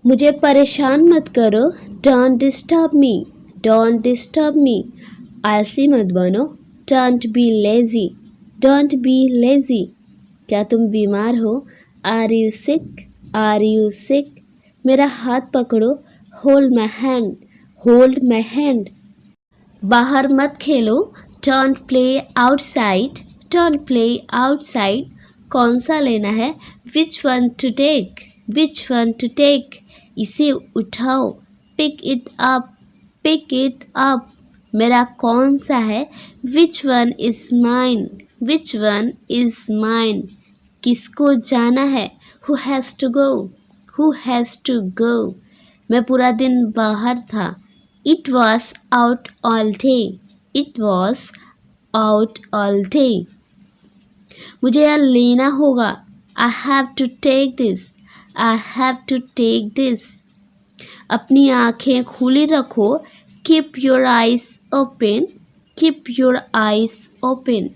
मुझे परेशान मत करो, don't disturb me, don't disturb me. आलसी मत बनो, don't be lazy, don't be lazy. क्या तुम बीमार हो, are you sick, are you sick. मेरा हाथ पकड़ो, hold my hand, hold my hand. बाहर मत खेलो, don't play outside, don't play outside. कौन सा लेना है, which one to take, which one to take. इसे उठाओ, pick it up, pick it up. मेरा कौन सा है, which one is mine, which one is mine. किसको जाना है, who has to go, who has to go. मैं पूरा दिन बाहर था, it was out all day, it was out all day. मुझे यह लेना होगा, I have to take this, I have to take this. अपनी आँखें खुली रखो, keep your eyes open, keep your eyes open.